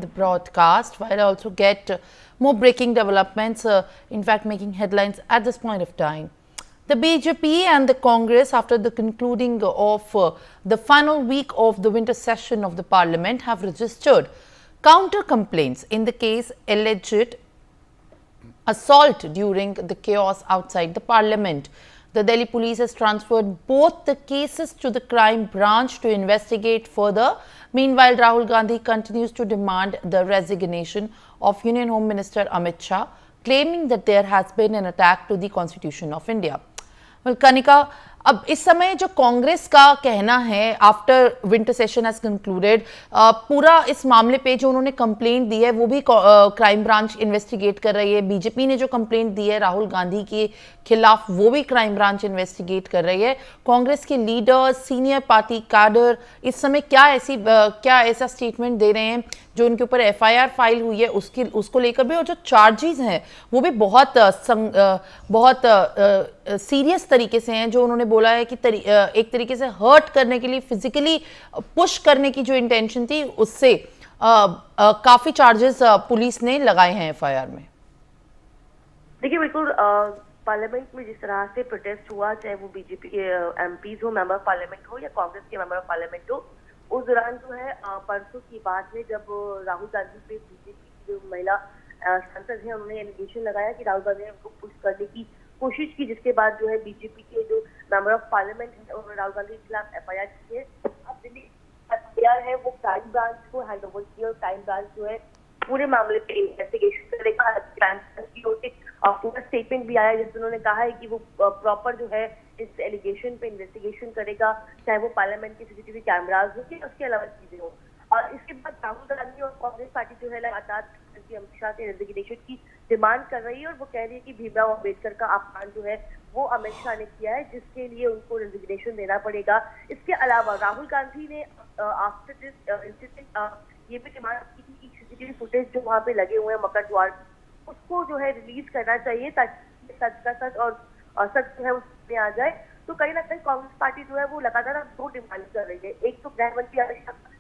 the broadcast, while I also get more breaking developments, in fact making headlines at this point of time. The BJP and the Congress, after the concluding of the final week of the winter session of the parliament, have registered counter complaints in the case alleged assault during the chaos outside the parliament. The Delhi police has transferred both the cases to the crime branch to investigate further. Meanwhile, Rahul Gandhi continues to demand the resignation of Union Home Minister Amit Shah, claiming that there has been an attack to the Constitution of India. Well, Kanika, अब इस समय जो कांग्रेस का कहना है after winter session has concluded, पूरा इस मामले पे जो उन्होंने कंप्लेंट दी है वो भी क्राइम ब्रांच इन्वेस्टिगेट कर रही है। बीजेपी ने जो कंप्लेंट दी है राहुल गांधी के खिलाफ वो भी क्राइम ब्रांच इन्वेस्टिगेट कर रही है। कांग्रेस के लीडर्स, सीनियर पार्टी कैडर इस समय क्या ऐसा स्टेटमेंट दे रहे हैं जो उनके ऊपर एफआईआर फाइल हुई है उसको लेकर भी, और जो चार्जेस हैं वो भी बहुत सीरियस तरीके से हैं। जो उन्होंने बोला है कि एक तरीके से हर्ट करने के लिए, फिजिकली पुश करने की जो इंटेंशन थी उससे काफी चार्जेस पुलिस ने लगाए हैं एफआईआर में। देखिए, बिल्कुल पार्लियामेंट में जिस तरह से प्रोटेस्ट हुआ, चाहे वो बीजेपी के एमपीज हो, मेंबर ऑफ पार्लियामेंट हो, या कांग्रेस के मेंबर ऑफ पार्लियामेंट हो, उस दौरान जो है परसों की बात है जब राहुल गांधी पे बीजेपी की जो महिला सांसद है उन्होंने एलिगेशन लगाया कि राहुल गांधी ने उनको पुश करने की कोशिश की, जिसके बाद जो है बीजेपी के जो मेंबर ऑफ पार्लियामेंट है उन्होंने राहुल गांधी के खिलाफ एफआईआर की है। अब दिल्ली एफआईआर है वो क्राइम ब्रांच को हैंड ओवर की और क्राइम ब्रांच जो है पूरे मामले पे इन्वेस्टिगेशन करेगा। पूरा स्टेटमेंट भी आया जिसमें उन्होंने कहा है कि वो प्रॉपर जो है इस एलिगेशन पे इन्वेस्टिगेशन करेगा, चाहे वो पार्लियामेंट के सीसीटीवी कैमराज हो या उसके अलावा चीजें हो। और इसके बाद राहुल गांधी और कांग्रेस पार्टी जो है लगातार अमित शाह के रेजिग्नेशन की डिमांड कर रही है और वो कह रही है कि भीमराव अम्बेडकर का अपमान जो है वो अमित शाह ने किया है, जिसके लिए उनको रेजिग्नेशन देना पड़ेगा। इसके अलावा राहुल गांधी ने आफ्टर दिस इंसिडेंट ये भी डिमांड की थी कि सीसीटीवी फुटेज जो वहाँ पे लगे हुए हैं मकर द्वार, उसको जो है रिलीज करना चाहिए ताकि सच का सच और सच जो है उसमें आ जाए। तो कहीं ना कहीं कांग्रेस पार्टी जो है वो लगातार दो डिमांड कर रही है। एक तो गृह मंत्री अमित शाह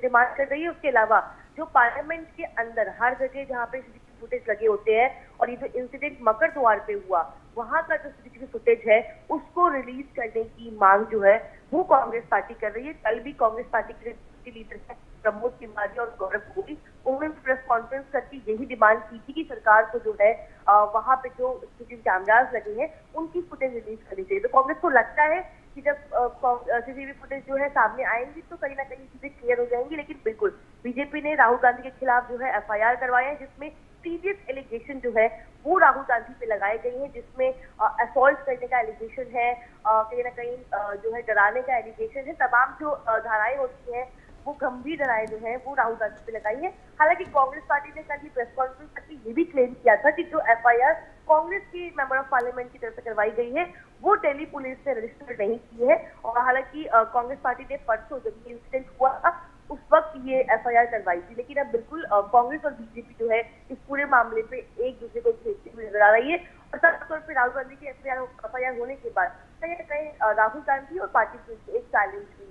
डिमांड कर रही है, उसके अलावा जो पार्लियामेंट के अंदर हर जगह जहाँ पे सीसीटीवी फुटेज लगे होते हैं और ये जो इंसिडेंट मकर द्वार पे हुआ वहां का जो सीसीटीवी फुटेज है उसको रिलीज करने की मांग जो है वो कांग्रेस पार्टी कर रही है। कल भी कांग्रेस पार्टी के लीडर है प्रमोद तिवारी और गौरव गोगोई, उन्होंने प्रेस कॉन्फ्रेंस करके यही डिमांड की थी कि सरकार को जो है वहां पे जो सीसीटीवी कैमराज लगे हैं उनकी फुटेज रिलीज करनी चाहिए। तो कांग्रेस को लगता है कि जब सीसीटीवी फुटेज जो है सामने आएंगी तो कहीं ना कहीं चीजें क्लियर हो जाएंगी। लेकिन बिल्कुल बीजेपी ने राहुल गांधी के खिलाफ जो है एफआईआर करवाया है, जिसमें सीरियस एलिगेशन जो है वो राहुल गांधी पे लगाए गए हैं, जिसमें असॉल्ट करने का एलिगेशन है, कहीं ना कहीं जो है डराने का एलिगेशन है। तमाम जो धाराएं होती हैं वो गंभीर धाराएं जो है वो राहुल गांधी पे लगाई है। हालांकि कांग्रेस पार्टी ने कल प्रेस कॉन्फ्रेंस करके ये भी क्लेम किया था कि जो एफआईआर कांग्रेस की मेंबर ऑफ पार्लियामेंट की तरफ से करवाई गई है वो दिल्ली पुलिस ने रजिस्टर नहीं की है। और हालांकि कांग्रेस पार्टी ने परसों जब ये इंसिडेंट हुआ था उस वक्त ये एफआईआर करवाई थी, लेकिन अब बिल्कुल कांग्रेस और बीजेपी जो है इस पूरे मामले पे एक दूसरे को घेरती हुई नजर आ रही है। और खासतौर पर राहुल गांधी की एफआईआर होने के बाद कहीं ना कहीं राहुल गांधी और पार्टी की एक चैलेंज भी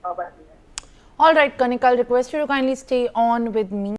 बन रही है। All right, Kanika, I'll request you to kindly stay on with me.